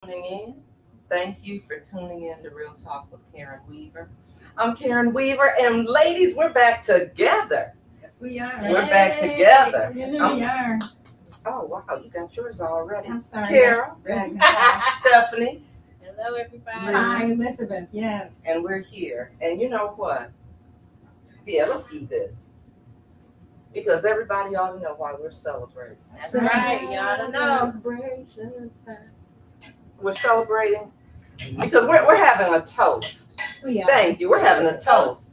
Tuning in. Thank you for tuning in to Real Talk with Karen Weaver. I'm Karen Weaver, and ladies, we're back together. Yes, we are. We're back together. Yes, we are. Oh, wow, you got yours already. I'm sorry. Carol, Stephanie, Hello, everybody. Hi, Elizabeth. Yes. and we're here. And you know what? Yeah, let's do this. Because everybody ought to know why we're celebrating. That's right. You ought to know. Celebration time. We're celebrating because we're having a toast. We are. Thank you. We're having a toast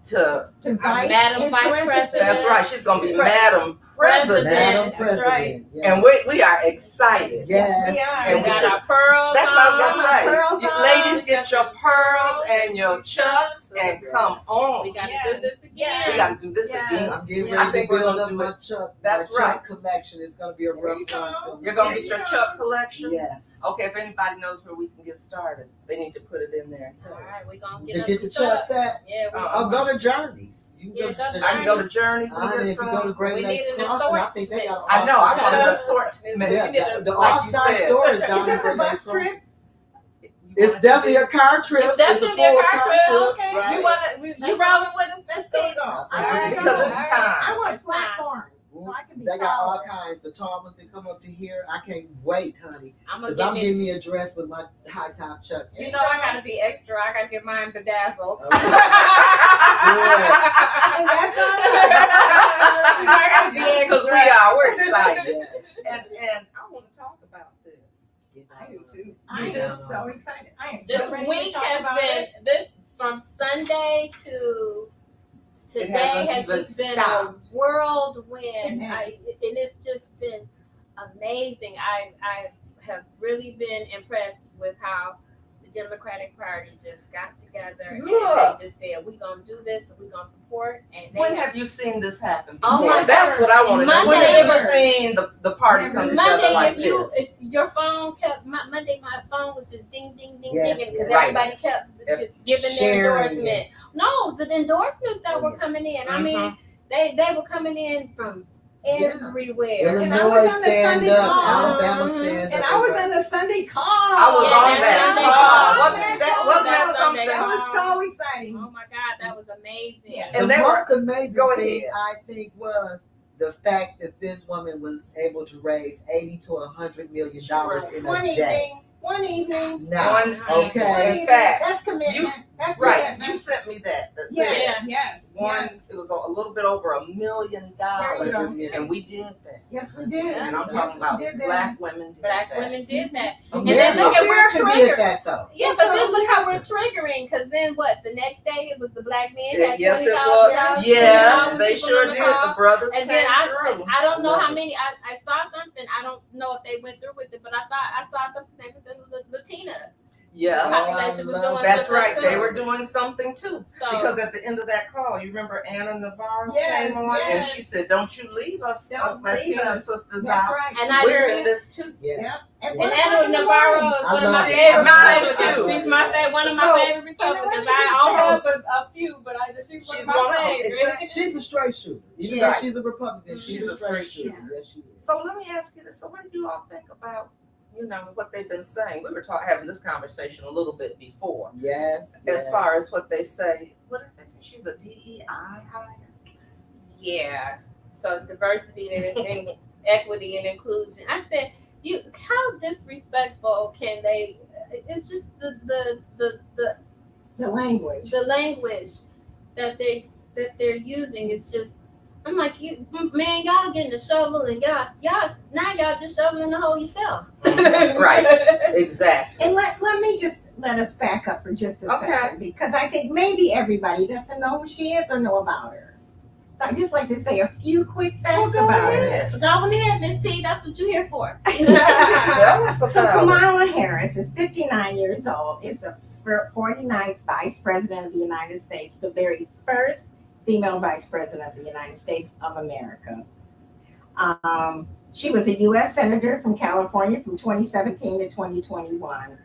to To vice Madam in Vice parentheses. President. That's right. She's gonna be Madam President, Madam That's President. right. Yes. and we are excited. Yes. we are. And We got our pearls. That's what I was on. gonna say. Pearls You on. ladies, get your pearls and your chucks and come on. We got to Yes. do this again. We got to do this Yes. again. I'm getting Yeah. I ready think to we're build gonna up do my it. Chuck. That's my right. Chuck collection. It's going to be a There rough you one. go. too. You're gonna There get you your go. chuck collection. Yes. Okay, if anybody knows where we can get started, they need to put it in there and tell All right, us. we gonna To get, get the us some Chucks at, Yeah, we I'll go to Journeys. You Yeah, can go to go I can go to Journeys and and get if you some. go to Great We Lakes need an Crossing, I think they got assortment. I know. I want an Yeah. assortment. Yeah, the like you All-Star said. store is Is down this in a Great bus Lakes Crossing. trip? It's definitely a car trip. It's definitely a full car trip. Okay. Right. You wanna you rolling with us? Let's There go. you go. All right. Because it's All right. time. I want platforms. So I can be They got all taller. kinds. The Thomas that come up to here. I can't wait, honey. I'm gonna Because get I'm me. getting me a dress with my high top chucks. You know I gotta be extra. I gotta get mine bedazzled. And that's all right. I gotta be Because we extra. are. We're excited. Yes. And I want to talk about this. I do too. I am Yeah. so excited. I am This so ready week to talk has about been it. this from Sunday to It today hasn't has even just been stopped. a whirlwind. It has. And it's just been amazing. I have really been impressed with how the Democratic Party just got together Yeah. and they just said, we're gonna do this and we're gonna support, and they When have you seen this happen? Oh before? my That's God. what I want to know. When Monday have you it was- seen the party come together Monday, like if you this? if your phone kept Monday, my phone was just ding ding ding Yes, ding because yes. everybody kept Yep. giving their Sharing endorsement. it. No, the endorsements that were coming in. I mean, they were coming in from everywhere. And I Illinois was on the stand Sunday up. call. Alabama stand up. And I was in the Sunday call. I was Yeah, on that's that Sunday call. call. Wasn't that That's something? Sunday That call. was so exciting. Oh my God, that was amazing. Yeah. The And they most amazing go thing ahead. I think was the fact that this woman was able to raise $80 to $100 million in One a day. evening. One evening. Now, One- One okay. evening. fact, That's commitment. That's Right. commitment. You sent me that. That Yes. said Yeah. Yes. one. It was a little bit over $1 million, There you go. and we did that. Yes, we did. And I'm Yes, talking about we did that. black women. Did Black that. women did that. And then look at where America Trigger- did that though. Yeah, but then look how we're triggering. Because then what? The next day it was the black men had Yes, it $20,000. was. Yes, $20,000 they people sure on the did. call. The brothers And came then through. I don't know Love how it. many. I saw something. I don't know if they went through with it, but I thought I saw something that was in Latina Yes. population was I doing love That's something right. too. They were doing something too. So Because at the end of that call, you remember Anna Navarro Yes, came on and yes. she said, "Don't you leave us, Don't us leave Latina us." sisters That's out. right. And I We're did. in this too." Yes. Yep. and we're Anna talking Navarro about is I one of love my it. favorite Mine Republicans. too. She's my one of So- my favorite Republicans. And I so- don't have a few, but she's one She's of one my of them. favorites. Exactly. She's a straight shooter. Even Yeah. though she's a Republican, she's She's a straight shooter. shooter. Yes, she is. So let me ask you this. So what do you all think about, what they've been saying? We were having this conversation a little bit before. Yes. As far as what they say, what did they say? She's a DEI hire? Yeah. So diversity and equity and inclusion. I said, how disrespectful can they? It's just the The language. language that they're using is just. I'm like, man, y'all getting a shovel and y'all now y'all just shoveling the hole yourself. Right. Exactly. And let us back up for just a Okay. second, because I think maybe everybody doesn't know who she is or know about her. So I'd just like to say a few quick facts Go about her. ahead. Go on ahead, Miss T. That's what you're here for. Tell us So about it. Kamala Harris is 59 years old, is the 49th Vice President of the United States, the very first female Vice President of the United States of America. She was a U.S. Senator from California from 2017 to 2021.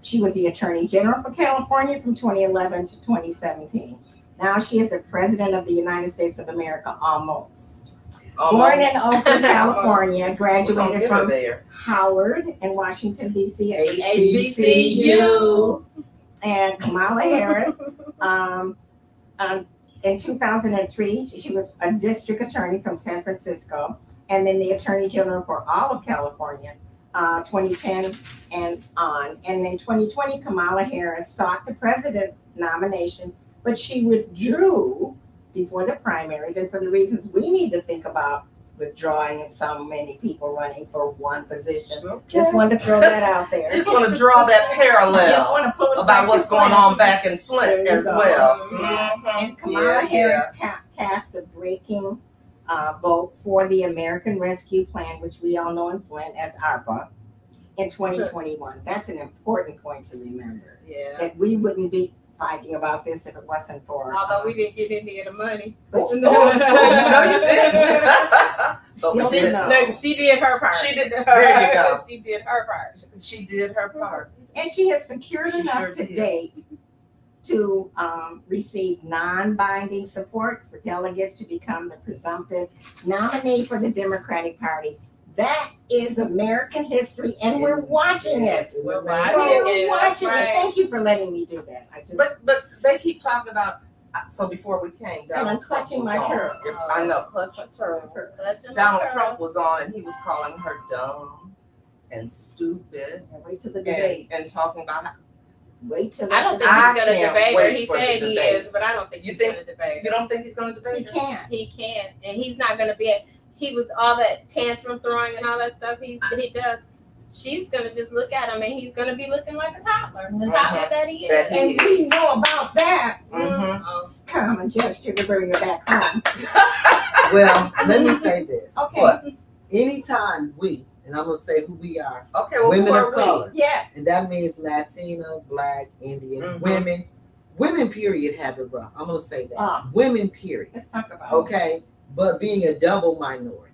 She was the Attorney General for California from 2011 to 2017. Now she is the President of the United States of America, almost. Born in Almost. Oakland, California, We're gonna graduated get her from there. Howard in Washington, D.C. at HBCU. And Kamala Harris. In 2003, she was a district attorney from San Francisco, and then the attorney general for all of California, 2010 and on. And then 2020, Kamala Harris sought the president nomination, but she withdrew before the primaries, and for the reasons we need to think about withdrawing and so many people running for one position. Just wanted to throw that out there. I just want to draw that parallel Just want to pull us back about to what's going Flint. on back in Flint There you as go. well. Yes. Mhm. And Kamala Harris cast the breaking vote for the American Rescue Plan, which we all know in Flint as ARPA, in 2021. That's an important point to remember. Yeah. That we wouldn't be fighting about this if it wasn't for. Although we didn't get any of the money. But Oh, still, no, you didn't. But Still we did. no. No, she did her part. She did. There you go. She did her part. She did her part. And she has secured She enough sure to did. date to receive non-binding support for delegates to become the presumptive nominee for the Democratic Party. That is American history, and we're watching it. We're So watching we're it. watching That's it. right. Thank you for letting me do that. I just But they keep talking about. So before we came, And I'm Donald Trump clutching was my on. pearl. I know, clutch my pearl. Donald Trump was on, and he was calling her dumb and stupid, wait till the debate. and talking about how, Wait till I don't think I he's gonna can't debate her. wait He for the said he debate. is, but I don't think You he's think- gonna debate you her. don't think he's going to debate he her? can't. He can't, and he's not gonna be. He was all that tantrum throwing and all that stuff he does. She's gonna just look at him, and he's gonna be looking like a toddler, the toddler that he is. That he And we know about that. Mhm. Oh, Common gesture to bring her back home. Well, let me say this. Okay. What? Anytime we, and I'm gonna say who we are, Okay, well, women who are of we? color, Yeah. and that means Latino, Black, Indian, Mhm. women period have it rough. I'm gonna say that. Ah. Women period. Let's talk about Okay, but being a double minority,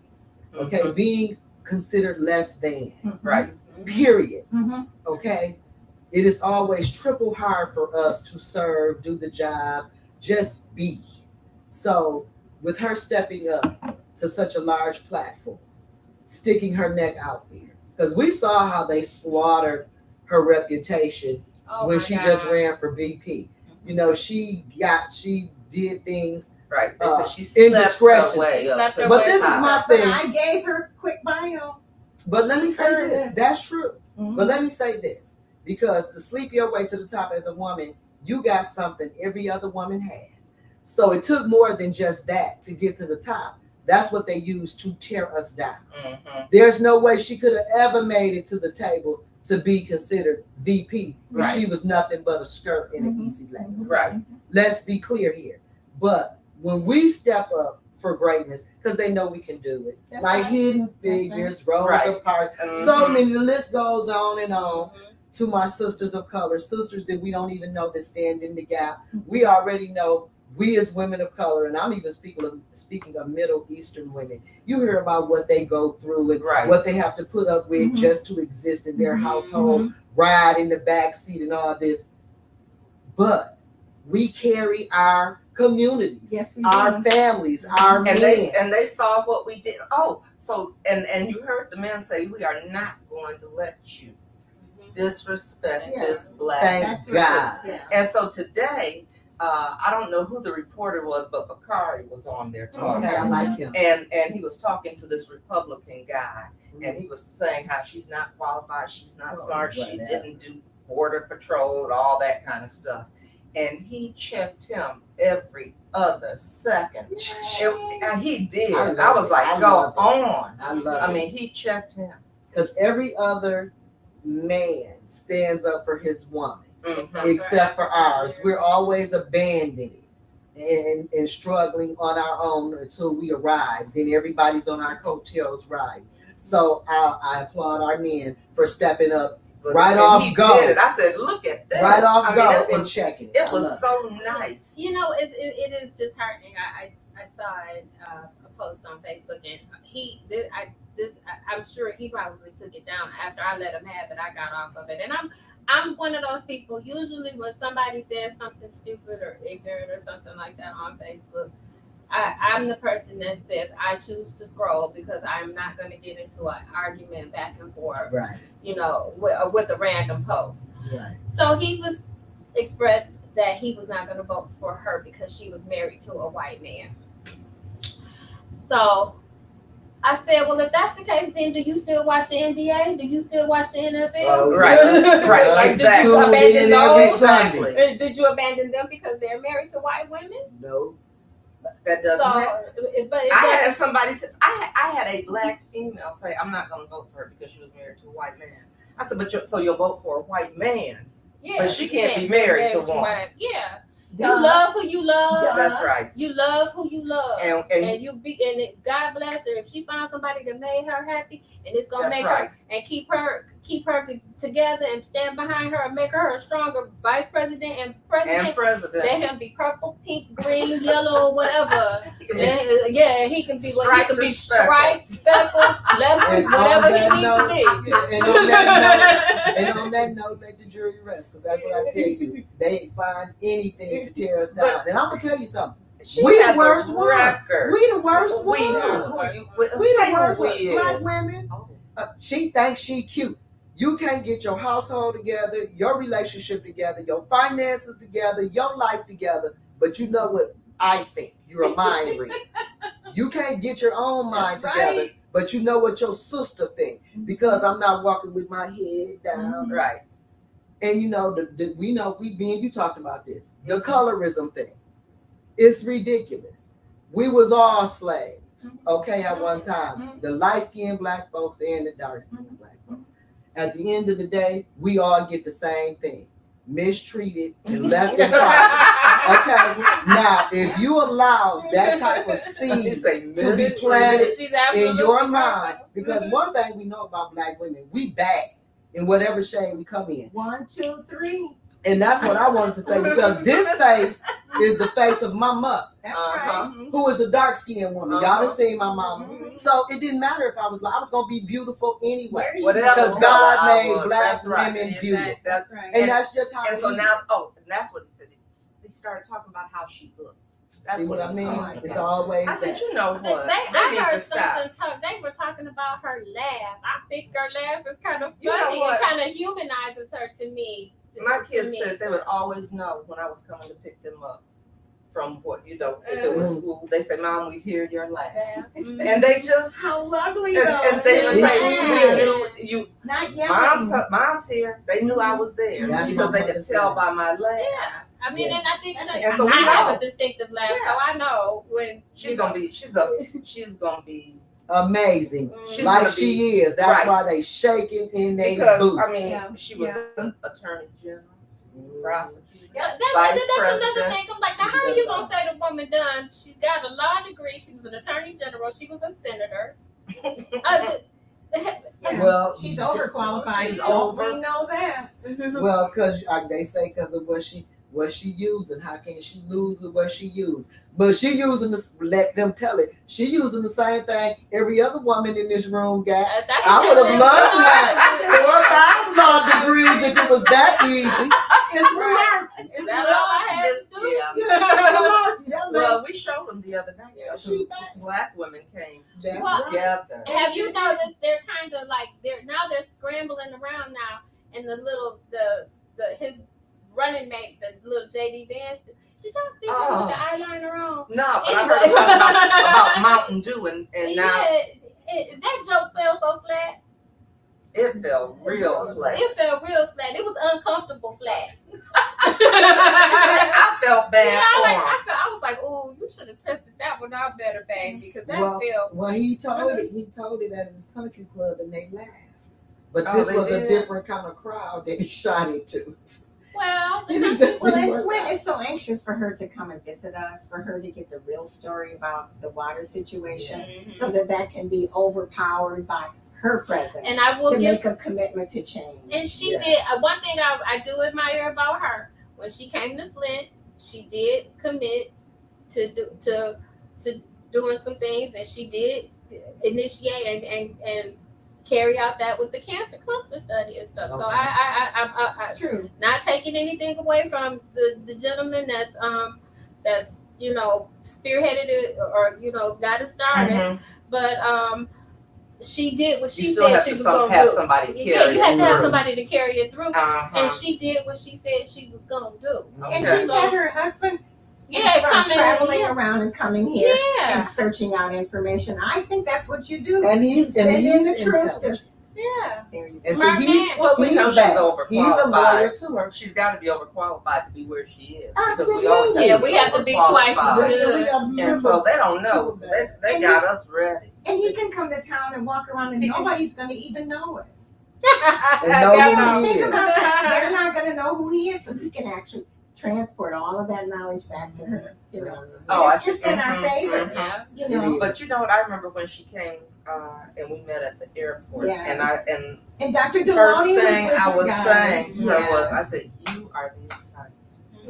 okay, Mhm. being considered less than, Right. period. Mm-hmm. Okay, it is always triple hard for us to serve, do the job, just be. So with her stepping up to such a large platform, sticking her neck out there, because we saw how they slaughtered her reputation oh when my she God. just ran for VP. You know, she did things, Right. They said she indiscretions. slept her way She up slept to her the but this is top. my But thing. I gave her a quick bio. But let me say Heard this, this. that's true. Mhm. But let me say this, because to sleep your way to the top as a woman, you got something every other woman has. So it took more than just that to get to the top. That's what they used to tear us down. Mhm. There's no way she could have ever made it to the table to be considered VP if Right. she was nothing but a skirt in an Mhm. easy lane. Right. Let's be clear here. But when we step up for greatness, because they know we can do it, That's like right. Hidden Figures, Rosa Right. Parks, so Mhm. many, the list goes on and on. Mhm. To my sisters of color, sisters that we don't even know that stand in the gap, we already know we as women of color, and I'm even speaking of Middle Eastern women, you hear about what they go through and Right. what they have to put up with Mhm. just to exist in their Mhm. household, ride in the back seat and all this. But we carry our communities, Yes, we our do. families, our men. And they saw what we did. Oh, so and you heard the men say, we are not going to let you disrespect Yeah. this black Thank That's sister. God. Yes. And so today, I don't know who the reporter was, but Bakari was on there talking. Okay, I like him. And he was talking to this Republican guy, and he was saying how she's not qualified, she's not Oh, smart, she whatever. didn't do border patrol, all that kind of stuff. And he checked him every other second. And he did. I love I was it. like, I go love it. on. I love I it. mean, he checked him. Because every other man stands up for his woman, Mhm. except for ours. We're always abandoning and struggling on our own until we arrive. Then everybody's on our coattails riding. So I applaud our men for stepping up But right and off he go. did it. I said, look at this. right off I go mean, and checking it. it I was love so nice. You know, it is disheartening. I saw a post on Facebook, and I'm sure he probably took it down after I let him have it. I got off of it, and I'm one of those people. Usually, when somebody says something stupid or ignorant or something like that on Facebook, I'm the person that says I choose to scroll because I'm not going to get into an argument back and forth, Right. you know, with a random post. Right. So he was expressed that he was not going to vote for her because she was married to a white man. So I said, well, if that's the case, then do you still watch the NBA? Do you still watch the NFL? Oh, right. Right. Like, Exactly. Did you abandon Every those? Sunday. Did you abandon them because they're married to white women? No. That doesn't happen. But I had somebody says I had a black female say I'm not going to vote for her because she was married to a white man. I said, but so you'll vote for a white man, yeah, but she can't be married to one. White. Yeah, you love who you love. That's right. You love who you love, And God bless her if she finds somebody that made her happy and it's gonna That's make right. her and keep her together and stand behind her and make her a stronger vice president and president. Let him be purple, pink, green, yellow, whatever. Yeah, he can be what he can be striped, speckled, leopard, whatever he needs to be. And on that note, let the jury rest, because that's what I tell you. They ain't find anything to tear us down. And I'm gonna tell you something. We the worst one. We the worst one. We the worst one. Black women. She thinks she cute. You can't get your household together, your relationship together, your finances together, your life together. But you know what I think? You're a mind reader. You can't get your own mind together, but you know what your sister think. Because I'm not walking with my head down. Right. And you know, we know, you talked about this. The colorism thing. It's ridiculous. We was all slaves, okay, at one time. The light-skinned black folks and the dark-skinned black folks. At the end of the day, we all get the same thing. Mistreated and left in private. Okay. Now, if you allow that type of seed to be planted in your mind, because one thing we know about black women, we bad in whatever shade we come in. 1, 2, 3. And that's what I wanted to say, because this face is the face of my mother, That's right. who is a dark-skinned woman. Y'all done seen my mama. So it didn't matter if I was going to be beautiful anyway. Because God made black women beautiful. That's right. And that's just how And so it is. now, and that's what he said. He started talking about how she looked. That's See what I he was mean? talking It's about. always I said, that. you know what? I need heard to stop. something. They were talking about her laugh. I think her laugh is kind of You know funny. what? It kind of humanizes her to me. My kids said they would always know when I was coming to pick them up from what, you know, if it was school. They say, Mom, we hear your laugh. And they just, How lovely, as though. they would say, Yeah. we knew you. Not yet. Mom's here. They knew I was there That's because my they could mother's tell laugh. by my laugh. Yeah, I mean, Yeah. and I think that And so we I have know. a distinctive laugh, Yeah. so I know when She's gonna be. She's gonna be. Amazing. She's Like gonna she be, is. That's right. why they shaking in their Because boots. I mean, Yeah. she was an attorney general, prosecutor, that's vice another president. thing. I'm like, now how are you gonna say the woman done? She's got a law degree. She was an attorney general. She was a senator. Yeah. Well, She's overqualified. She's Don't over. We know that. well, because they say because of what she using. How can she lose with what she used? But she using this. Let them tell it. She using the same thing every other woman in this room got. I would have loved to have 4 or 5 law degrees if it was that easy. It's malarkey. It's That's all I had to do. Yeah. malarkey. That Well, we showed them the other night. Yeah, Two she back. black women came That's Well, together. Have you noticed they're kind of like they're scrambling around now, and his running mate, the little JD Vance. Did y'all see him with the eyeliner on? No, but I Anyway. heard about Mountain Dew and now That joke fell so flat. it fell real flat. It fell real flat. It was uncomfortable flat. I felt bad Yeah, for him. I was like, oh, you should have tested that one out better, babe, because that felt. Well, he told it at his country club and they laughed. But Oh, this they was a did? different kind of crowd that he shot it to. Well, It just Well, didn't and work Flint out. is so anxious for her to come and visit us, for her to get the real story about the water situation, Mhm. so that can be overpowered by her presence and I will to give. make a commitment to change. And she Yes. did. One thing I do admire about her, when she came to Flint, she did commit to doing some things, and she did initiate and carry out that with the cancer cluster study and stuff. So Okay. It's true. not taking anything away from the gentleman that's spearheaded it or got it started. But she did what she said she was going to do. Somebody carry you had to have somebody to carry it through. And she did what she said she was going to do. And she's had her husband traveling around and coming here and searching out information. I think that's what you do. And he's in the truth. Yeah. And so we know she's overqualified. He's a lawyer to her. She's got to be overqualified to be where she is. Absolutely. We have to be twice as good. And so they don't know. They got us ready. And he can come to town and walk around and nobody's going to even know it. Think about that. They're not going to know who he is, so he can actually transport all of that knowledge back to her. It's just in our favor. But you know what? I remember when she came and we met at the airport, and Dr. Deloney, first thing I was saying to her was, I said, "You are the excitement."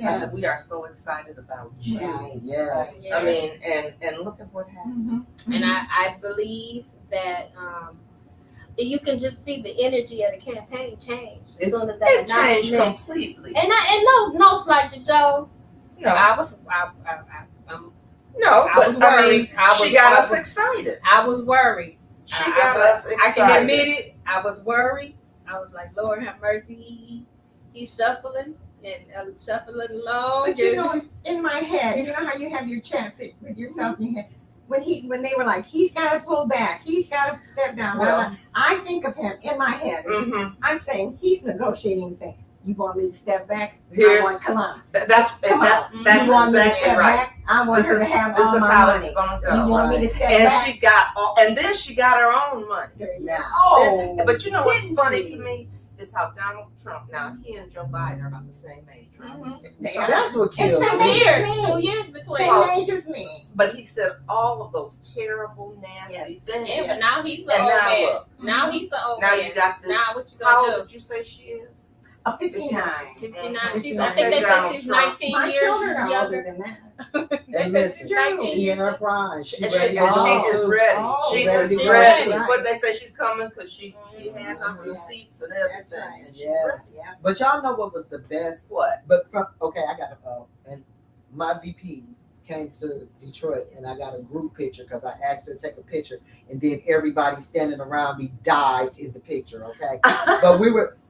I said, "We are so excited about you." Right. Yes. I mean, and look at what happened. And I believe that you can just see the energy of the campaign change as soon as that it changed completely. And no slight to Joe. No, I was worried. She got us excited. I was worried. She got us excited. I can admit it. I was worried. I was like, Lord have mercy. He's shuffling and shuffling along. But in my head, you know how you have your chat with yourself in your head. When they were like, he's got to pull back, he's got to step down. Well, I think of him in my head. I'm saying he's negotiating, saying, "You want me to step back? I want Kalani. That's you want me to step back? I want her to have all my money. You want me to step back?" She got and then she got her own money. There you go. But you know what's funny to me is how Donald Trump, now he and Joe Biden are about the same age, right? So that's what kills me. 2 years between. Same age as me. But he said all of those terrible, nasty things. Yeah, but now he's an old man. Look. Now he's an old man. Now you got this. Now what you how gonna do? old did you say she is? 59. 59. I think they said she's 19 My years children are younger older than that. And listen, she in her prime. She is ready. She is ready. But they say she's coming because she had her receipts and everything. Right. And she's ready. But y'all know what was the best? What? But I gotta go. And my VP came to Detroit, and I got a group picture because I asked her to take a picture, and then everybody standing around me dived in the picture. Okay, but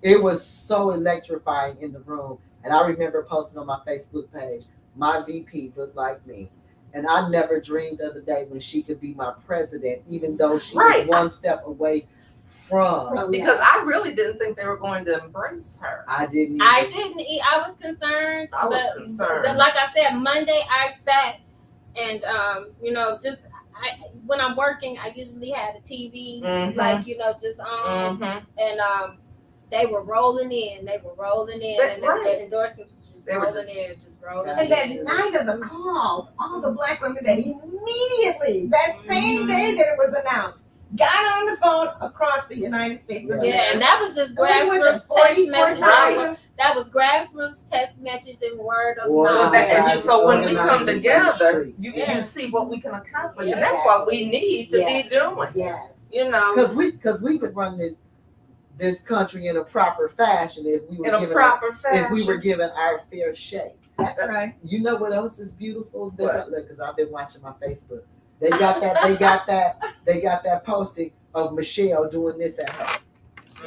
it was so electrifying in the room, and I remember posting on my Facebook page, my VP looked like me. And I never dreamed of the day when she could be my president, even though she was one step away from because I really didn't think they were going to embrace her. I didn't. I was concerned. I was concerned. But like I said, Monday I sat and when I'm working, I usually had a TV just on, and they were rolling in. And the endorsements. They were just rolling in. And that night of the calls, all the black women that immediately, that same day that it was announced, got on the phone across the United States. Yeah, and that was just grassroots text message. That was grassroots text message and word of mouth. So when we come together, you see what we can accomplish, and that's what we need to be doing. Yes, because we could run this country in a proper fashion if we were given our fair shake. That's right. You know what else is beautiful? Because I've been watching my Facebook. They got that posting of Michelle doing this at home.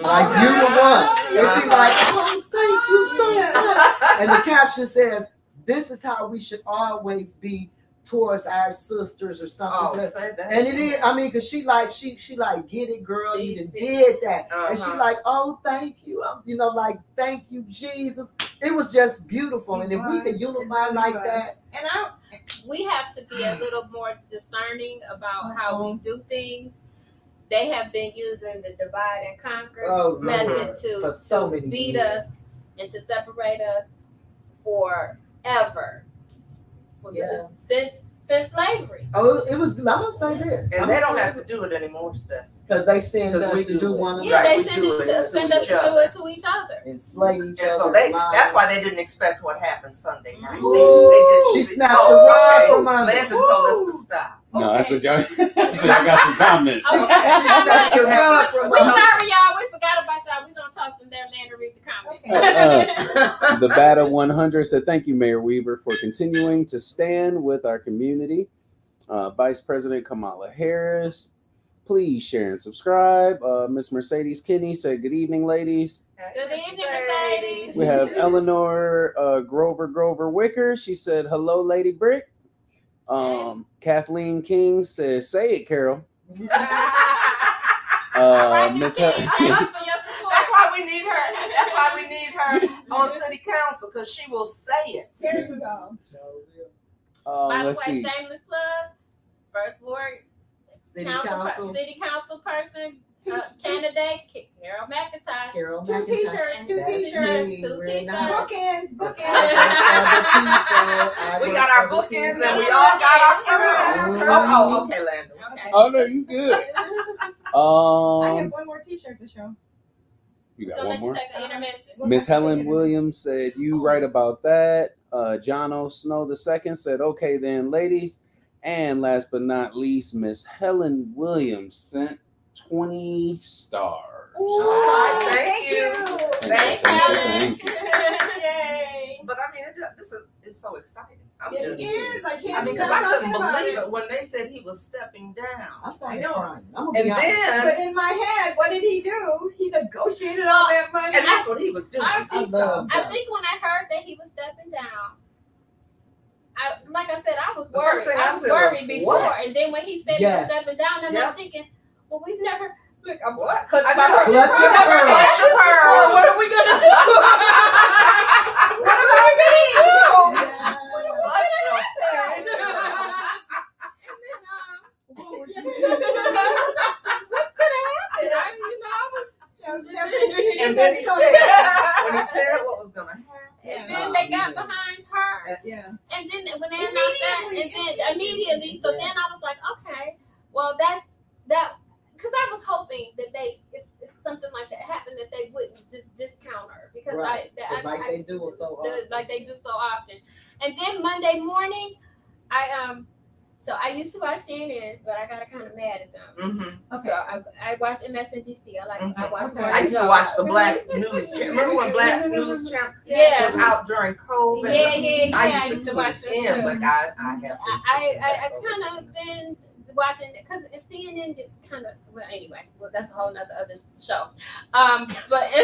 Like you the one. And she's like, "Oh, thank you so much." And the caption says, "This is how we should always be towards our sisters," or something. Say that. And it is, I mean, because she like, get it, girl, you did that. And she like, "Oh, thank you." Thank you, Jesus. It was just beautiful. And if we could unify like that. And we have to be a little more discerning about how we do things. They have been using the divide and conquer method to beat us and to separate us forever. Since slavery. Oh, it was. I'm gonna say this, and they don't have to do it anymore, Steph. Because they send us to do one another. Yeah, they send us to do it to each other. Enslave each other. So that's why they didn't expect what happened Sunday night. She snatched the rug from my Landon told us to stop. No, that's a joke. I got some comments. We sorry, y'all. We forgot about y'all. We're gonna toss them there, Landon, read the comments. The Bata 100 said, "Thank you, Mayor Weaver, for continuing to stand with our community." Vice President Kamala Harris, please share and subscribe. Miss Mercedes Kinney said, "Good evening, ladies." Good evening, Mercedes. We have Eleanor Grover Wicker. She said, "Hello, Lady Brick." Kathleen King says, "Say it, Carol." Miss That's why we need her. That's why we need her on city council, because she will say it. There you go. By the let's way, see. shameless plug. First ward City city council person candidate Carol McIntosh. Carol Two McIntosh. t-shirts, two That's t-shirts, me. two We're t-shirts. not- bookends, That's bookends. We got our bookends and we all got our Bookends. Oh, okay, Landon. Okay. Oh no, you good. I have one more t-shirt to show. You got Gonna one let you more. take an intermission. Miss Helen Williams said, "You right about that." John O. Snow II said, "Okay then, ladies." And last but not least, Miss Helen Williams sent 20 stars. All right, thank you. Thank you. Yay. But I mean, this is so exciting. I'm It just, is. I can't I mean, because I couldn't believe it when they said he was stepping I down. started I know. crying. I'm gonna And be honest. then, But in my head, what did he do? He negotiated all that money. and that's what he was doing. I think so. love I think when I heard that he was stepping down, like I said, I was The first worried. thing I I was said was, worried before, what? and then when he said Yes. he was stepping down, and Yeah. I'm thinking, well, we've never. Look, I'm What? Because I my know. heart- Clutch your pearls. Clutch your pearls. What are we gonna do? What are we gonna do? What's gonna happen? And then he said, when he said what was gonna happen. And then they got behind her. Yeah. And then when they announced that, and then immediately, so then I was like, okay, well that's that, because I was hoping that if something like that happened, that they wouldn't just discount her, because Right. Like they do so often. like they do so often. And then Monday morning, so I used to watch CNN, but I got kind of mad at them. Mm-hmm. So I watch MSNBC. I watch. Okay. I used to watch the Black News Channel. Remember when Black News Channel Yeah. was out during COVID? Yeah. I I used to watch tune that in, too. but I have been I kind of been watching it because CNN did kind of that's a whole nother other show. But We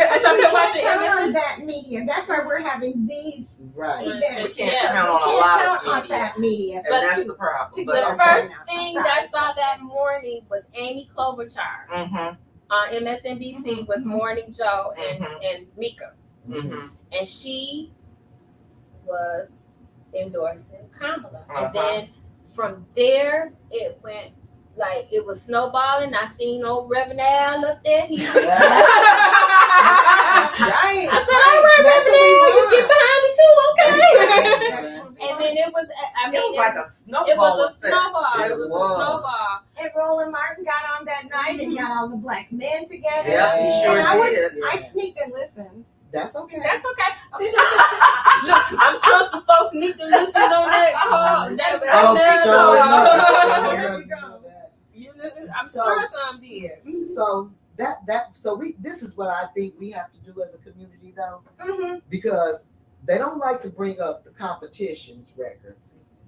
I've been watching can't count on MSNBC. that media. That's why we're having these Right. events. We can't Yeah. count We on a can't lot count of on media. that media. And But that's the problem. to The get But our first I'm thing sorry. that I saw that morning was Amy Klobuchar Mm-hmm. on MSNBC with Morning Joe and Mika, Mm-hmm. and she was endorsing Kamala, Uh-huh. and then from there it went. Like it was snowballing. I seen old Reverend Al up there. He Right. I said, all right, That's what we Reverend Al, you want. get behind me too, okay? That's what we And want. then it was, It was like a it snowball was a effect. snowball. It It was a was. snowball. And Roland Martin got on that night and got all the black men together. Yeah, he Yeah. sure And I did. I sneaked and listened. That's okay. That's okay. I'm sure some folks need to listen on that call. That's Oh, that sure call. enough. There we go. I'm So- sure some did. So this is what I think we have to do as a community though, Mm-hmm. because they don't like to bring up the competition's record.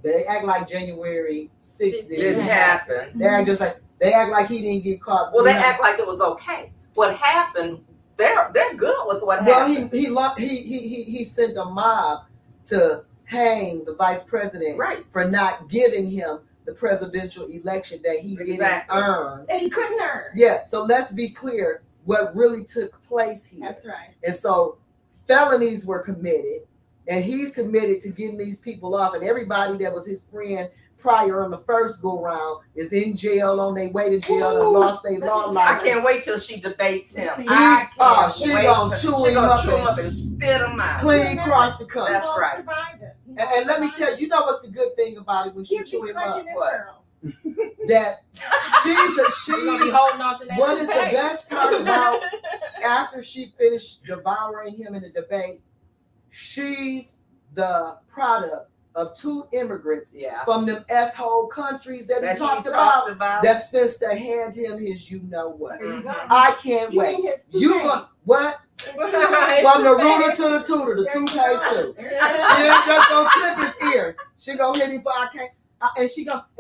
They act like January 6th Didn't happen. They act like he didn't get caught. Well, they act like it was okay. What happened? They're good with what Well, happened. he sent a mob to hang the vice president Right. for not giving him the presidential election that he Exactly. didn't earn. And he couldn't earn. Yeah, so let's be clear what really took place here. That's right. And so felonies were committed, and he's committed to getting these people off, and everybody that was his friend prior on the first go round is in jail on their way to jail and lost their law I license. can't wait till she debates him. Please. I Oh, can't she wait gonna till- chew she him gonna up chew him and up and spit him out. clean across the country. That's He won't right. survive it. He And won't let me survive tell you, you know what's the good thing about it when it. she He'll chew be him up? clutching his What? pearl. That We're gonna be she's holding on to that. what is the toupee. best part about after she finished devouring him in the debate, she's the product of two immigrants Yeah. from them S-hole countries that he That talked he about. talked about. That supposed to hand him his you know what. Mhm. I can't You wait. mean his You toupee? want what? From the rooter to the tutor, the 2K2. She ain't just gonna clip his ear. She gonna hit him for I can't, and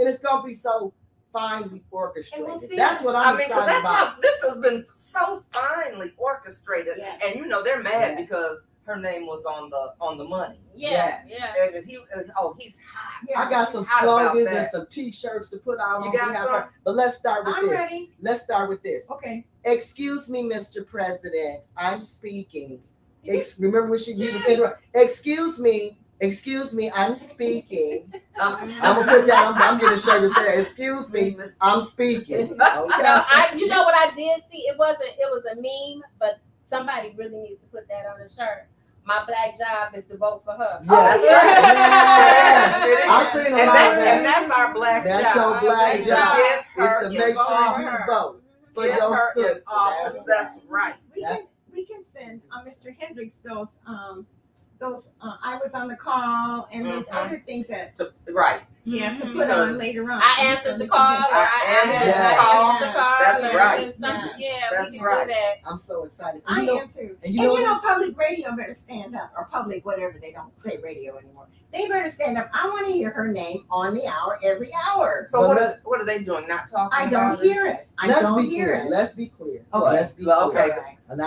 it's gonna be so finely orchestrated. That's what I'm excited about. This has been so finely orchestrated, and you know they're mad because her name was on the money. Yes. And he's hot. I got some slogans and some T-shirts to put out. You got some? But let's start with this. Ready. Let's start with this. Okay. Excuse me, Mr. President. I'm speaking. Remember when he was interrupted? Excuse me, I'm speaking. I'm gonna put that. I'm getting a shirt that says, "Excuse me, I'm speaking." Okay. No, you know what I did see? It was a meme, but somebody really needs to put that on a shirt. My black job is to vote for her. Yes. Yes. I seen a lot of that. And that's our black job. That's your black job. Is to make sure you vote for your sister. That's right. We can send Mr. Hendricks those I was on the call and those other things that to put on later on. I answered the call. I answered the call. That's right. Yeah, that's we can right. do that. I'm so excited. I am too. And you know, public radio better stand up, or public whatever, they don't say radio anymore. They better stand up. I want to hear her name on the hour every hour. So what are they doing? Not talking I about don't hear it. I don't hear it. Let's be clear. Okay. Let's be clear. Okay. And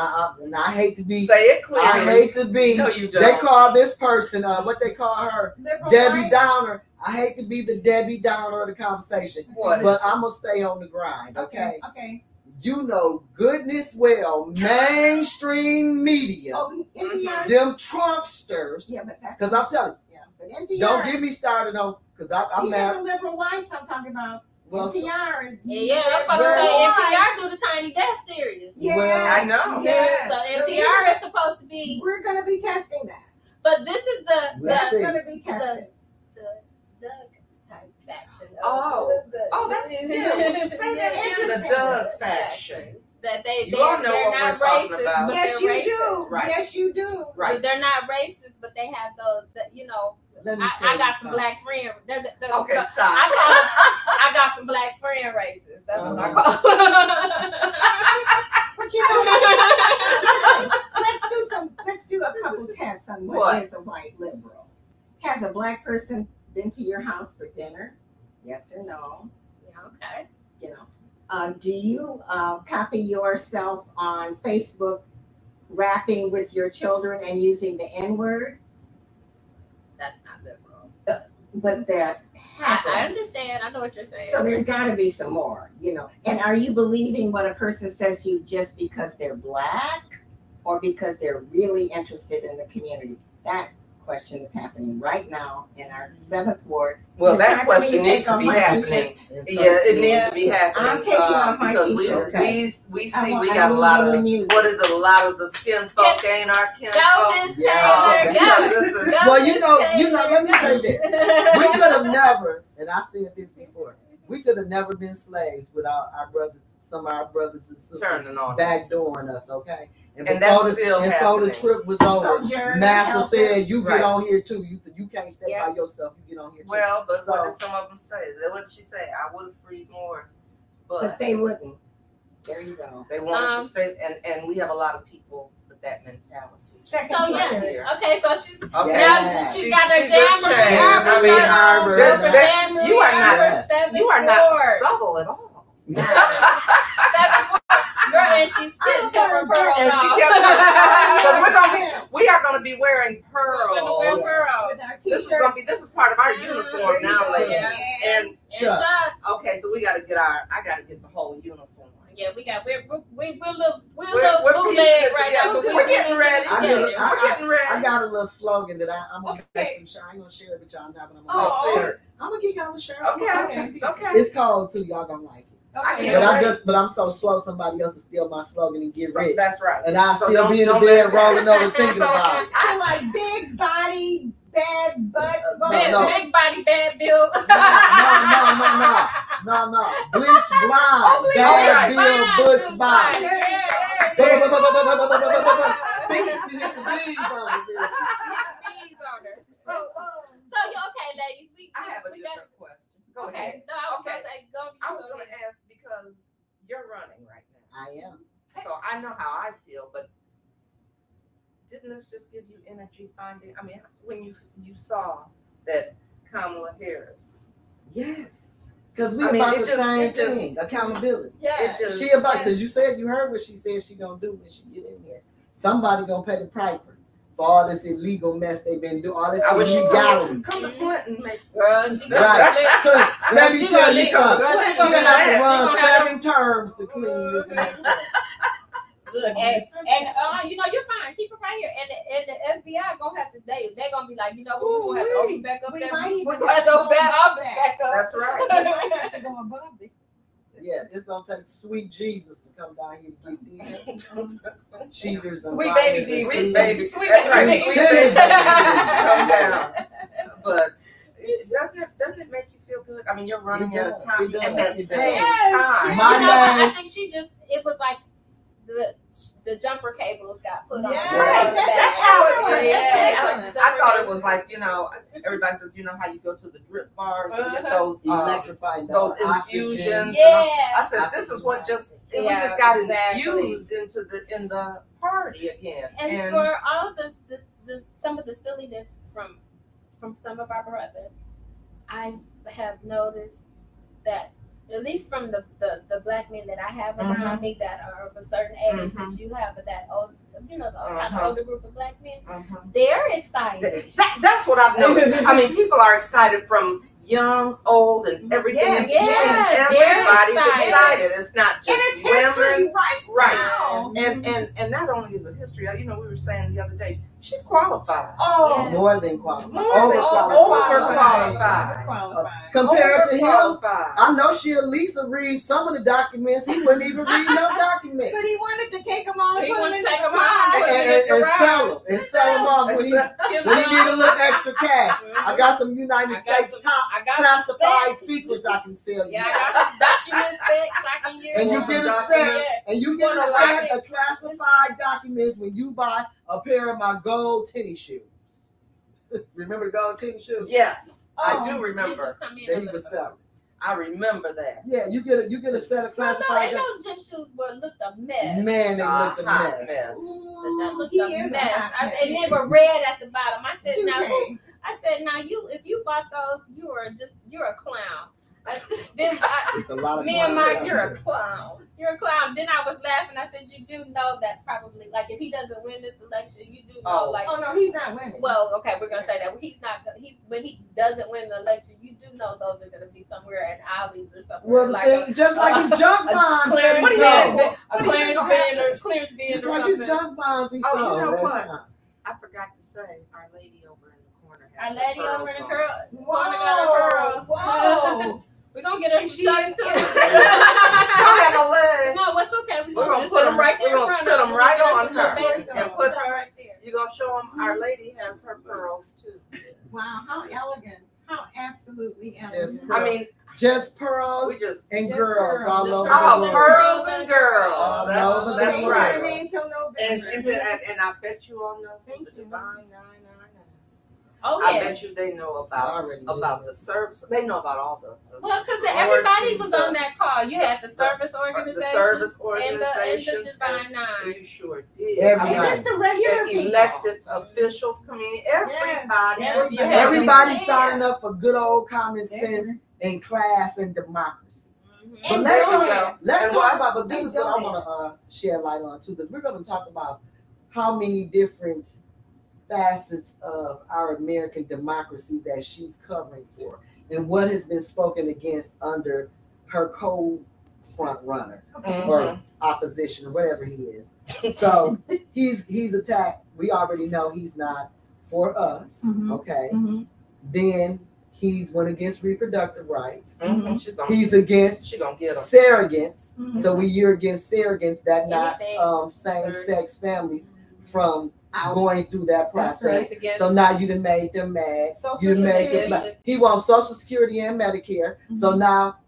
I hate to be. Say it clearly. I hate to be. No, you don't. They call this person what they call her Liberal Debbie right? Downer. I hate to be the Debbie Downer of the conversation, but I'm gonna stay on the grind. Okay. Okay. You know, goodness well, mainstream media, NPR. them Trumpsters. Yeah, but that's because I'm telling you, but NPR. don't get me started on because I'm these mad. are the liberal whites I'm talking about. Well, NPR is I'm about to say NPR do the Tiny Desk series. Yeah, well, I know. Yeah. So NPR is supposed to be. We're gonna be testing that. But this is That's gonna be tested. the Doug type faction. That's Say that again. The Doug faction. That they're what we're not talking racist, about. but Yes, they're you do. racist. Right. Yes, you do. Right. They're not racist, but they have those. Let me tell I you got some something. black friends. Okay, stop. I got some black friend racists. That's what I call them. But you know, let's do a couple tests on what is a white liberal. Has a black person been to your house for dinner? Yes or no? Yeah, okay. You know, do you copy yourself on Facebook, rapping with your children and using the N-word? That's not liberal. But that happens. I understand. I know what you're saying. So there's got to be some more, And are you believing what a person says to you just because they're black or because they're really interested in the community? That question is happening right now in our 7th ward. Well, that question needs to be happening. Yeah, it needs to be happening. I'm taking off my because t-shirt. we see we got a lot of what is it? A lot of the skin folk ain't our kin Go, folk. Miss Taylor. Go. Well, you know. Let me say this: we could have never, and I said this before, we could have never been slaves without our brothers, some of our brothers and sisters backdooring us. Okay. And that's still before the trip was over, Massa said, "You get right. on here too. You can't stay by yourself. You get on here too." Well, but what did some of them say? What did she say? I would have freed more, but they wouldn't. There you go. They wanted to stay, and we have a lot of people with that mentality. Second okay, so she's okay. Now she's got her jammer. You are not subtle at all. Girl, and she still kept pearls. And she kept we are gonna be wearing pearls. We're gonna wear pearls. With our This is part of our uniform now, ladies. And Chuck. Okay, so I gotta get the whole uniform. Yeah, we're little bootleg right now, but we're getting ready. I got a little slogan that I'm gonna make some share. I ain't gonna share it with y'all now, but I'm gonna share. I'm gonna get y'all a shirt. Okay. It's cold too. Y'all gonna like it. Okay. But I'm so slow. Somebody else will steal my slogan and get rich. That's right. And I still be in the bed rolling over thinking about it. I like big body, bad butt. Big body, bad build. No. Bleach blonde, bad build, butch body. So okay, ladies. I have a different question. Go ahead. No, I was going to ask because you're running right now. I am. So I know how I feel, but didn't this just give you energy finding? I mean, when you saw that Kamala Harris. Yes. Because we about the same thing. Accountability. Yeah. She about, because you heard what she said she gonna do when she get in here. Somebody gonna pay the piper for all this illegal mess they've been doing, all this illegalities. Clinton makes sense. Right. Let me tell you something. She's gonna have to run 7 terms to clean this mess up. And you know, you're fine. Keep it right here. And the FBI gonna have to they're gonna be like, you know what, we're gonna have to open back up that. We're gonna have to open back up. That's right. Yeah, it's gonna take sweet Jesus to come down here to get these cheaters and sweet baby Jesus. Sweet baby. That's right. Sweet baby Jesus come down. But doesn't it make you feel good? I mean, you're running at a time at that same time. I think it was like the jumper cables got put on. Yeah, that's how it was. I thought it was like, you know, everybody says, you know how you go to the drip bars and get those electrified, those infusions. Yeah. I said, this is what we just got infused into the party again. And for all the some of the silliness from some of our brothers, I have noticed that, at least from the black men that I have around me that are of a certain age that you have, that old, you know, the kind of older group of black men, they're excited. That's what I've noticed. I mean, people are excited from young, old, and everything. Everybody's excited. It's not just women. Right. And not only is it history, you know, we were saying the other day, she's qualified. Oh, more than qualified. Overqualified. Compared to him, I know she at least read some of the documents. He wouldn't even read no documents. But he wanted to take them all. He wanted to take them all and sell them off when he need a little extra cash. I got some United States top classified secrets I can sell you. Yeah, I got some documents I can use. And you get a set. And you get a set of classified documents when you buy a pair of my gold tennis shoes. Remember the gold tennis shoes? Yes, I do remember. That he was selling. I remember that. Yeah, you get a set of classified. No, those gym shoes looked a mess. Man, they looked a mess. That looked a mess. And they were red at the bottom. I said, now if you bought those, you're a clown. Then me and Mike, you're a clown. You're a clown. Then I was laughing. I said, you do know that probably, like, if he doesn't win this election, you do know, like. Oh no, he's not winning. Well, okay, we're gonna say that when he doesn't win the election, you do know those are gonna be somewhere in Ollie's or something. Well, like just like his junk bonds. Clearance bin. Just like his junk bonds he sold. You know what? I forgot to say, Our Lady over in the corner has Our Lady over in the corner got her pearls. Whoa. We're gonna get her some shots too. She had no legs. No, it's okay. We're gonna put them right there. We're gonna sit them right on her and put her right there. You're gonna show them Our Lady has her pearls too. Wow, how elegant! How absolutely elegant! I mean, just pearls and girls all over the world. Pearls and girls. That's right. And she said, and I bet you all know the Divine 999. Oh, yeah. I bet you they know about the service. They know about all the well, because everybody was on that call. You had the service organization, the service organization, and the Divine Nine. You sure did. Just the regular elected officials. I mean, everybody. Everybody signing up for good old common sense and class and democracy. But let's talk about. But this is what I want to shed light on too, because we're going to talk about how many different facets of our American democracy that she's covering for, and what has been spoken against under her co-front runner or opposition or whatever he is. So he's attacked. We already know he's not for us. Okay. Then he's went against reproductive rights. He's against surrogates. So you're against surrogates that not same-sex families from going through that process. So now you done made them mad. He wants Social Security and Medicare. So now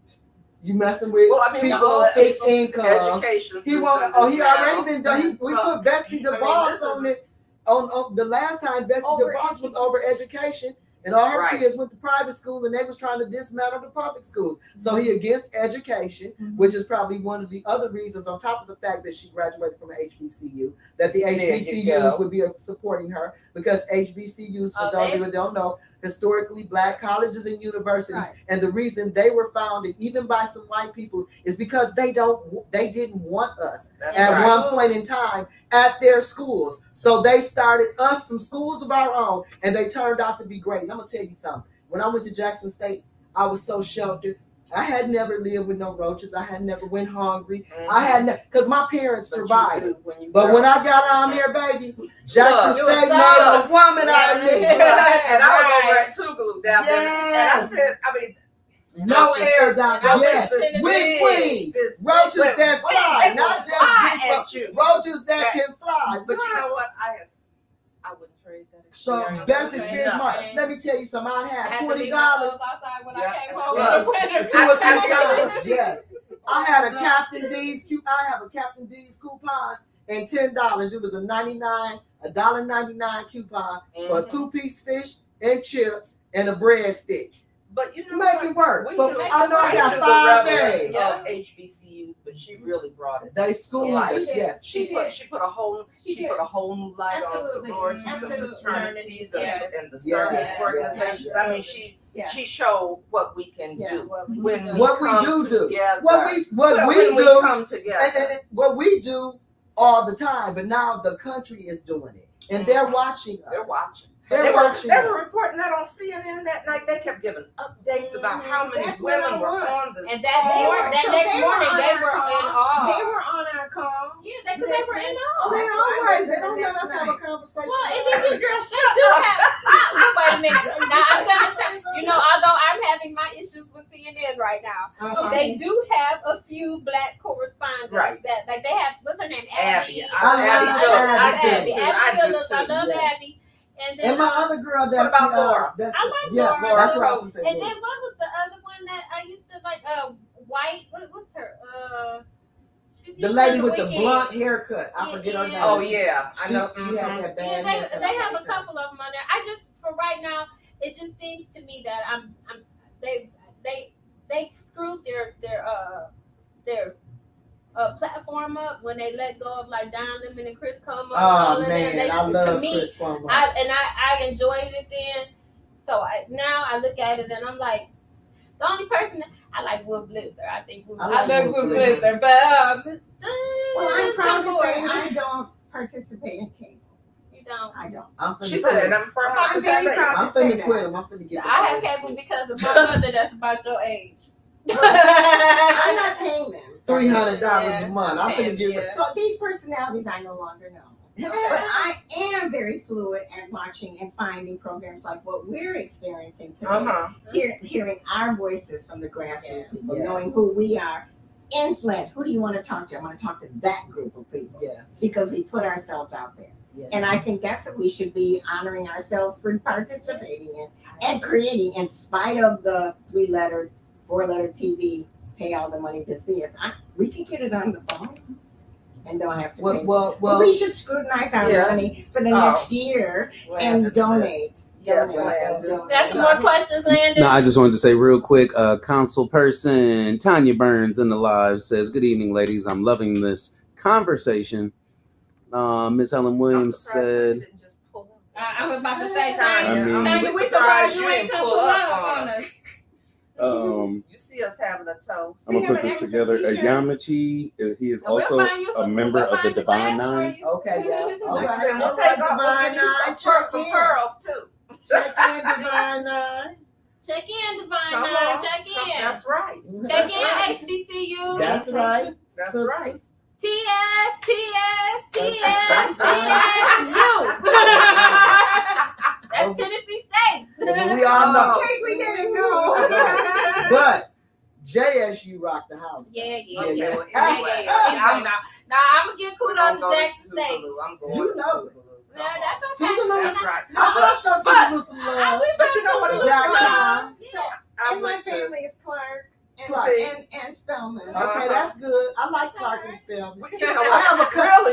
you messing with people on fixed income. He already been done. We put Betsy DeVos on it. On the last time Betsy DeVos was over education, and all her kids went to private school, and they was trying to dismantle the public schools. So he against education, which is probably one of the other reasons, on top of the fact that she graduated from an HBCU, that the HBCUs would be supporting her, because HBCUs, for those of you who don't know, historically Black colleges and universities, and the reason they were founded even by some white people is because they didn't want us at one point in time at their schools. So they started us some schools of our own, and they turned out to be great. And I'm gonna tell you something. When I went to Jackson State, I was so sheltered. I had never lived with no roaches. I had never went hungry. I had because my parents provided. But when I got on there, baby, Jackson State made a woman out of me. And I was over at Tougaloo down there. And I said, I mean, no airs out there. Yes, with queens, roaches that fly, not just roaches that can fly. But you know what? I wouldn't trade that experience. So best experience, let me tell you something. I had $20 outside when I came home in the winter. 2 or 3 times. Yes, I had a Captain D's coupon and $10. It was a $1.99 coupon for a 2-piece fish and chips and a breadstick. But you know, make it work. So I know I got 5 days of HBCUs, but she really brought it. They school life, yes. She put a whole new light on sororities and fraternities and the service organizations. I mean, she showed what we can do when we come together. What we do all the time, but now the country is doing it, and they're watching us. They're watching. They were reporting that on CNN that night. They kept giving updates about how many women were on this. And that next morning, they were in awe. They were on our call. Yeah, they were in awe. They always. They don't let us have a conversation. Well, and then you just do have. Wait a minute. Now I'm gonna say, although I'm having my issues with CNN right now, they do have a few Black correspondents. Right. That like they have. What's her name? Abby. Abby Phillips. I love Abby. And my other girl, that's what about Laura? I like Laura. That's what I was saying. And then what was the other one that I used to like? White. What's her? The lady with the blunt haircut. I forget her name. Oh yeah, I know. She had that bad haircut. They have a couple of them on there. I just for right now, it just seems to me that they screwed their platform up when they let go of like Don Lemon and Chris Cuomo. Oh man, I love Chris Cuomo. I enjoyed it then. So now I look at it and I'm like, the only person I like Will Blitzer. I think I love Will Blitzer, but well, I'm proud to say I don't participate in cable. You don't. I don't. She said that. I'm proud to say. I'm finna quit him. I'm finna get. I have cable because of my mother. That's about your age. I'm not paying them $300 a month. I'm finna give it. So these personalities I no longer know. But I am very fluid at watching and finding programs like what we're experiencing today. Hearing our voices from the grassroots people, knowing who we are. In Flint, who do you want to talk to? I want to talk to that group of people. Yeah. Because we put ourselves out there. Yeah. And I think that's what we should be honoring ourselves for participating in and creating, in spite of the 4-letter TV, pay all the money to see us. We can get it on the phone and don't have to pay. Well, we should scrutinize our money for the next year and donate. Got some more questions, Landon? No, I just wanted to say real quick, council person Tanya Burns in the live says, good evening, ladies. I'm loving this conversation. Miss Helen Williams said, I was about to say, Tanya, we surprised you ain't come pull up on us. You see us having a toast. I'm gonna put this together. Yamachi, he is also a member of the Divine Nine. Okay, yeah. All right. We'll take Divine Nine. Some pearls too. Check in, Divine Nine. Check in, Divine Nine. Check in. That's right. Check in, HBCU. That's right. That's right. TS, you. That's Tennessee State. Well, we all know. In case we didn't know. But JSU rocked the house. Yeah. Now I'm gonna give kudos to Jackson State. I'm going you know. No, that's okay. That's right. I'll show Tougaloo some love. But you know what? And my family is Clark and Spelman. Okay, that's good. I like Clark and Spelman. I have a cousin.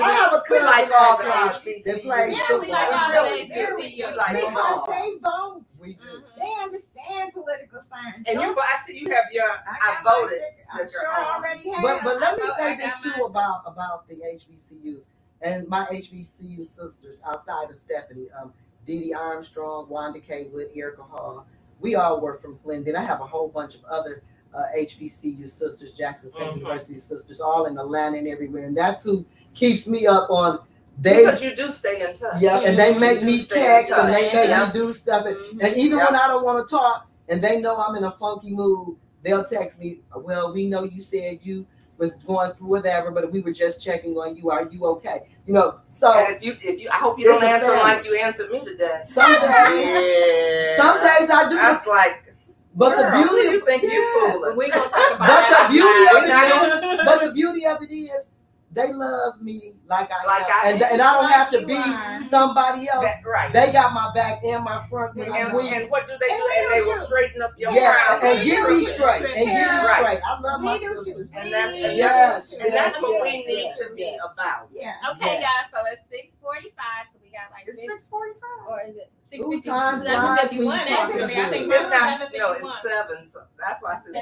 We like all the HBCUs. They play we like all the HBCUs. Because they vote. we do. They understand political science. And I see you have your I voted sticker sure on. already have. But let me say this too about the HBCUs and my HBCU sisters outside of Stephanie, Dee Dee Armstrong, Wanda K. Wood, Erica Hall. We all were from Flint. Then I have a whole bunch of other HBCU sisters, Jackson State University sisters, all in Atlanta and everywhere. And that's who keeps me up on. Because you do stay in touch. Yeah, and they make me text and they make me do stuff. And even when I don't want to talk and they know I'm in a funky mood, they'll text me, well, we know you said you was going through whatever, but we were just checking on you. Are you okay? You know, so and if you I hope you don't answer like you answered me today. Some days I do. That's like, but girl, the beauty you think you're fooling. We gonna talk about that. But the beauty of it is they love me like I am. And I don't have to be somebody else. Right. They got my back and my front. And what do they do? And they will straighten up your crown. And get me straight. And get me straight. I love my sisters. And that's what we need to be about. Yeah. Okay, guys. So it's 6:45. So we got like. It's 6:45. Or is it? 7:51 actually. I think it's not. No, it's 7. So that's why I said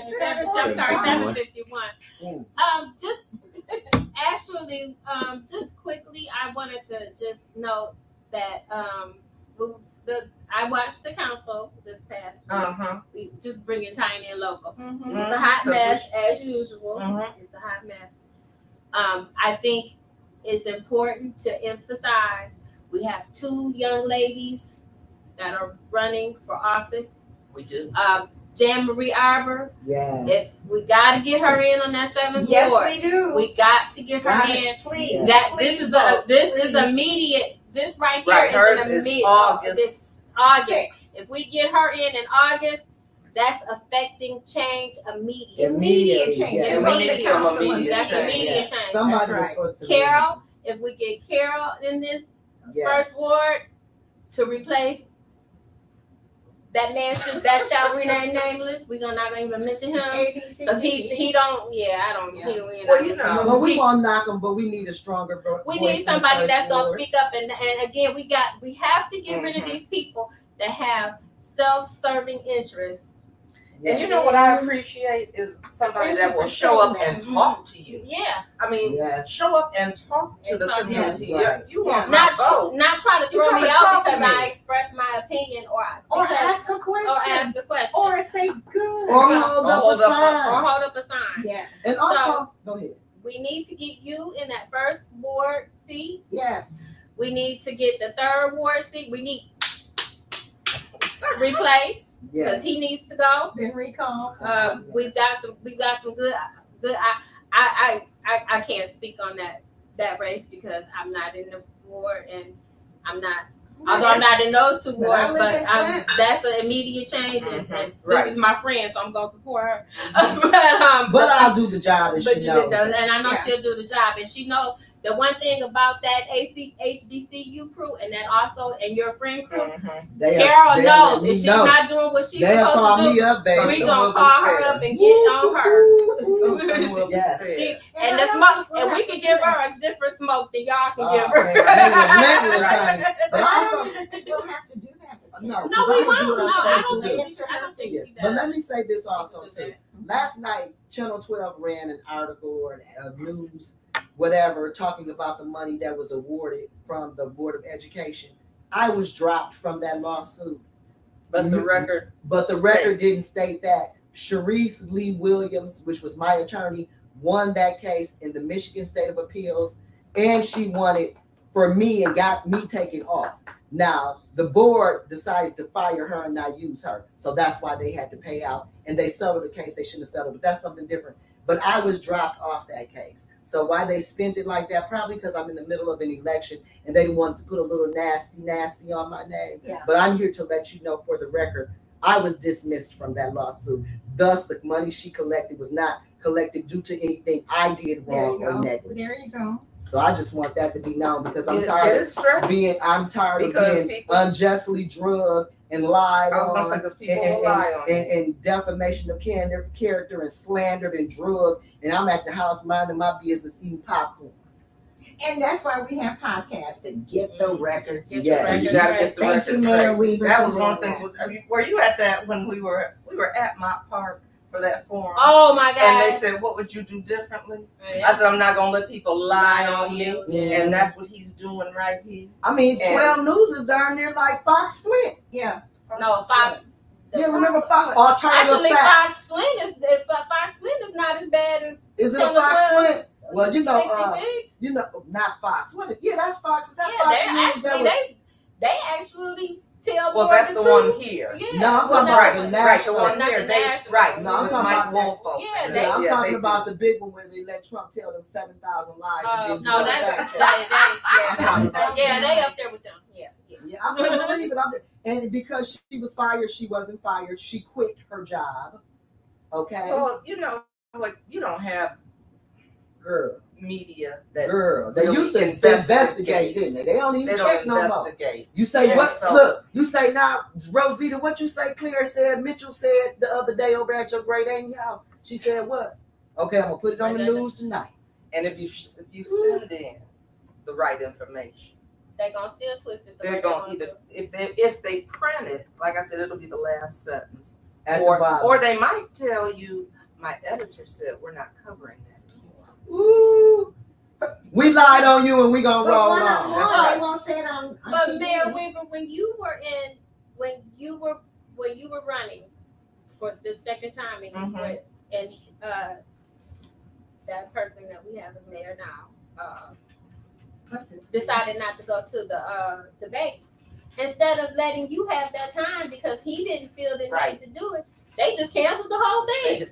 7:51. Just. Actually, just quickly, I wanted to just note that I watched the council this past week. We just bringing Tiny and local. It's a hot mess as usual. It's a hot mess. I think it's important to emphasize we have 2 young ladies that are running for office. We do. Jan Marie Arbor. Yes. If we got to get her in on that 7th board. Yes, we do. We got to get her in. Please. This is immediate. This right here is immediate. August. August. If we get her in August, that's affecting change immediately. Immediate change. Yeah. That's immediate change. Somebody right. Carol, if we get Carol in this first ward to replace that man that shall remain nameless. We're not gonna even mention him because he don't. Yeah, I don't. Yeah. Well, you know, well, we won't knock him, but we need a stronger. We need somebody that's gonna speak up. And again, we have to get rid of these people that have self-serving interests. And you know what I appreciate is somebody that will show up and talk to you. Yeah. I mean, show up and talk to the community. Right. You want not try to throw me out because I express my opinion or ask a question. Or say good. Or hold up a sign. Yeah. And also, go ahead. We need to get you in that first ward seat. Yes. We need to get the 3rd ward seat. We need replace. Because he needs to go. Been recalled. We've got some good. I can't speak on that race because I'm not in the ward and I'm not. Although I'm not in those 2 wards, but that's an immediate change, and this is my friend, so I'm gonna support her. but I'll do the job, and she knows. And I know she'll do the job, and she knows the one thing about that HBCU crew, and then also and your friend crew. Carol knows if she's not doing what she's supposed to do, we gonna call her up and get on her. And the smoke, and we can give her a different smoke than y'all can give her. But also, I think we'll have to do that. No, we won't. I don't think. But let me say this also too. Last night, Channel 12 ran an article or a news, whatever, talking about the money that was awarded from the Board of Education. I was dropped from that lawsuit, but the record didn't state that. Sharice Lee Williams, which was my attorney, won that case in the Michigan State of Appeals, and she won it for me and got me taken off. Now, the board decided to fire her and not use her. So that's why they had to pay out. And they settled the case they shouldn't have settled. But that's something different. But I was dropped off that case. So why they spent it like that? Probably because I'm in the middle of an election and they wanted to put a little nasty on my name. Yeah. But I'm here to let you know for the record, I was dismissed from that lawsuit. Thus, the money she collected was not collected due to anything I did wrong or negligent. There you go. So I just want that to be known because I'm tired of being unjustly drugged and lied on and defamation of character and slandered and drugged, and I'm at the house minding my business eating popcorn. And that's why we have podcasts to get the records. Yeah, you gotta get the Thank records you, Mayor straight. Weaver. That was one thing. Were you at that when we were at Mott Park for that forum? Oh my God! And they said, "What would you do differently?" Yeah. I said, "I'm not gonna let people lie on you," Yeah. and that's what he's doing right here. I mean, And- 12 News is darn near like Fox Flint. Yeah. No, Fox. Yeah, remember Fox? Fox. Alternative Actually, Facts. Fox Flint is not as bad as Is it a 10 to Fox 12? Flint? Well, you 66. Not Fox. What? Yeah, that's Fox. Is that Yeah, Fox they News? actually they actually tell Well, more that's the the truth. one here. Yeah. No, I'm talking Right, about the right. The national. one Not here, the they national. right. No, I'm with talking Mike about Wolfo. Yeah, Yeah, I'm they talking do. about the big one where they let Trump tell them 7,000 lies. and didn't No, do that's the fact check. yeah, they up there with them. Yeah. Yeah, I couldn't believe it. And because she was fired, she wasn't fired. She quit her job. Okay, Well, you know, like you don't have girl, media that they really used to investigate, didn't they? They don't even they check don't no more. investigate. You say Yeah, what? so- Look, you say now, Rosita. What you say? Claire said. Mitchell said the other day over at your great aunt's house. She said what? Okay, I'm gonna put it on the news tonight. And if you send in the right information, They're gonna still twist it. they're gonna either if they print it, like I said, it'll be the last sentence, At the or bottom. they might tell you, my editor said we're not covering that anymore. Ooh, we lied on you and we gonna But roll one on. on That's one, right. they won't say it on But TV. Mayor Weaver, when you were running for the second time Mhm. and that person that we have as mayor now decided not to go to the debate, instead of letting you have that time because he didn't feel the Right. need to do it, they just canceled the whole thing.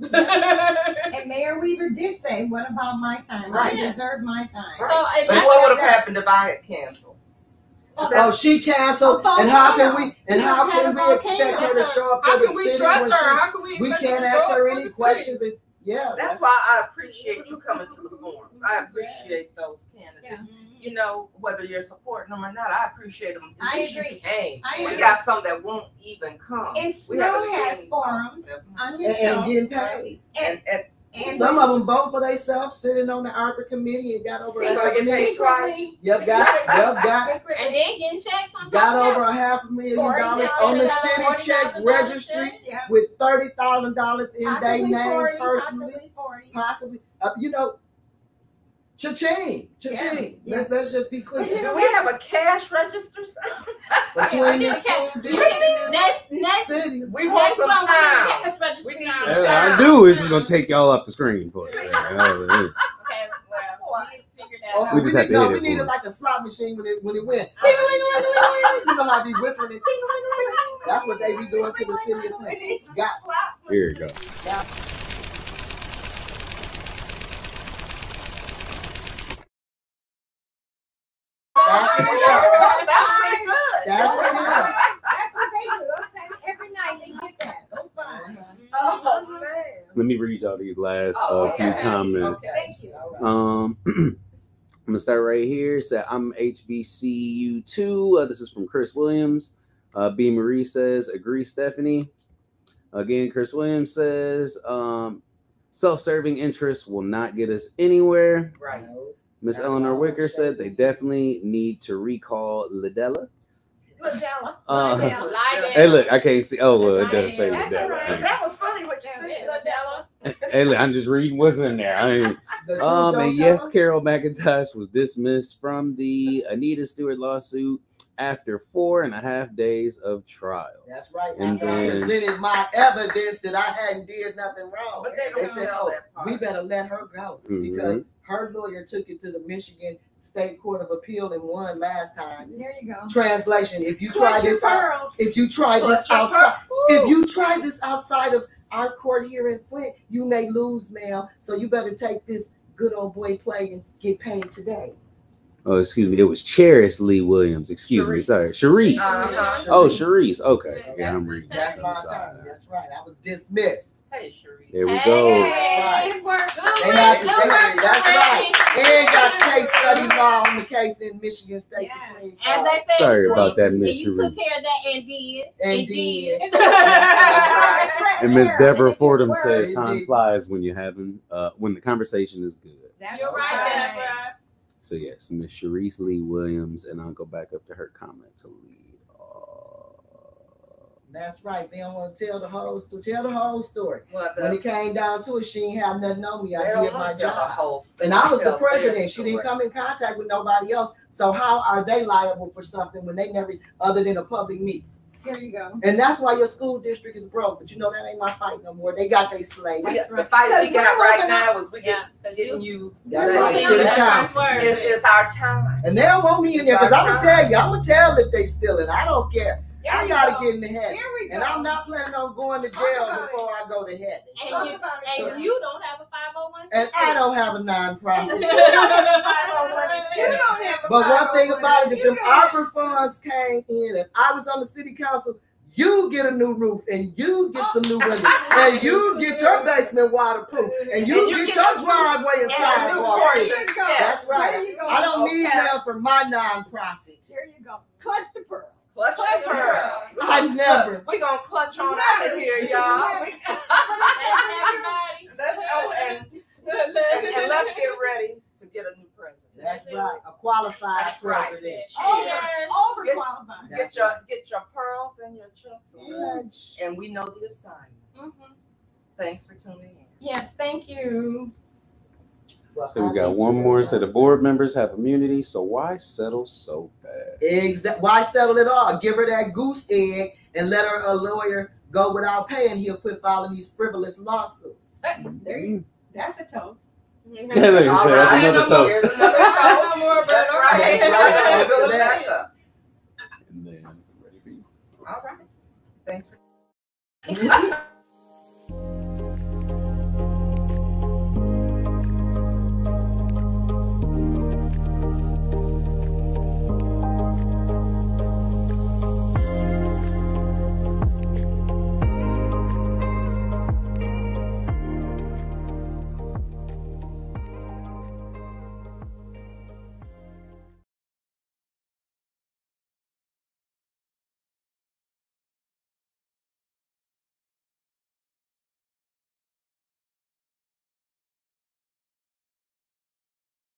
And Mayor Weaver did say, "What about my time? Right. I deserve my time." Right. So, But what would have happened if I had canceled? Oh, she canceled, Oh, and how can volcano. we? And how can we expect her to show up for How the can we city trust when her? How can we? we expect can't her to show ask up her for any the city? questions? And, yeah, That's why I appreciate you coming to the forums. I appreciate those candidates. You know, whether you're supporting them or not, I appreciate them. I At least you agree. came. I We agree. got some that won't even come. And We Snow haven't has seen forums them. on your and show. getting paid. And Some of them vote for themselves, sitting on the ARPA committee and got over So I get paid twice. Yep, got And then getting checks on top got of over that. $500,000 on the city check registry Yeah. with $30,000 in their Possibly name 40, personally, possibly 40. possibly. You know, cha-ching. Yeah. Let's just be clear. Do we have a cash register? Between Yeah, this okay. school district and this Next, city. We want some sounds. We need some sounds. I do is just gonna take y'all off the screen for it. Okay, well, we need to figure that Oh, out. We just have to hit we it needed for it. like a slot machine when it went. You know how they be whistling it. That's what they be doing to the city of Flint. Here you go. That's what they do. Every night they get that. Those fine. Oh man. Let me read y'all these last few Okay. comments. Okay. Thank you. I'm gonna start right here. It said I'm HBCU2. This is from Chris Williams. B. Marie says, agree, Stephanie. Again, Chris Williams says, self-serving interests will not get us anywhere. Right. Miss That's Eleanor why I Wicker was said they definitely need to recall Lidella. Lidella. Hey, look, I can't see. Oh, well, it does say That's all right. Lidella. That was funny what you said. Hey, look, I'm just reading what's in there. I ain't, The truth don't and tell yes, them. Carol McIntosh was dismissed from the Anita Stewart lawsuit after 4.5 days of trial. That's right. And After I then- presented my evidence that I hadn't did nothing wrong. But they They don't said, tell "Oh, that part. we better let her go because her lawyer took it to the Michigan State Court of Appeal and won last time." There you go. Translation: If you try Clutch your this out, pearls. if you try this Clutch your outside, pearls. if you try this outside of our court here in Flint, you may lose, ma'am. So you better take this good old boy play and get paid today. Oh, excuse me. It was Charis Lee Williams. Excuse me. Sharice. Sorry. Sharice. Uh-huh. Oh, Sharice. Okay. Yeah, I'm reading. That's that my on the side. attorney. That's right. I was dismissed. Hey, Cherie. There we go. Hey, it works. They had to, that's right. And got case study law on the case in Michigan State Yeah. Supreme As Court. they say, Sorry Sweet, about that, and Miss you took Sharice. care of that and did. And did. And Miss Deborah Fordham Word. says time flies when you're having when the conversation is good. That's You're right, Deborah. So yes, Miss Sharice Lee Williams, and I'll go back up to her comment to lead. That's right. They don't want to tell the whole story. Tell the whole story. Well, when it came down to it, she didn't have nothing on me. I did my job. And I was the president. She didn't come in contact with nobody else. So how are they liable for something when they never, other than a public meeting? Here you go. And that's why your school district is broke. But you know that ain't my fight no more. They got their slaves. The fight we got right now is we getting you. That's right. City council. It's our time. And they don't want me in there because I'm gonna tell you. I'm gonna tell if they stealing. I don't care. I gotta get in the heaven. And I'm not planning on going to jail before I go to heaven. And you don't have a 501c3. And I don't have a nonprofit. You don't have a But one thing about it, if them ARPA funds came in and I was on the city council, you get a new roof and you get some new windows and you get your basement waterproof and you get your driveway and sidewalk. That's right. I don't need that for my nonprofit. Here you go. Clutch the pearl. Clutch the pearl. I never. We're going to clutch on out of here, y'all. And let's get ready to get a new president. That's right. A qualified president. Overqualified. Get your pearls and your checks on. And we know the assignment. Thanks for tuning in. Yes, thank you. So we got one more. So the board members have immunity. So why settle so bad? Exactly. Why settle it all? Give her that goose egg and let her a lawyer go without paying. He'll quit filing these frivolous lawsuits. There you. That's a toast. That's another toast. That's right. That's right. And then ready for you. All right. Thanks for.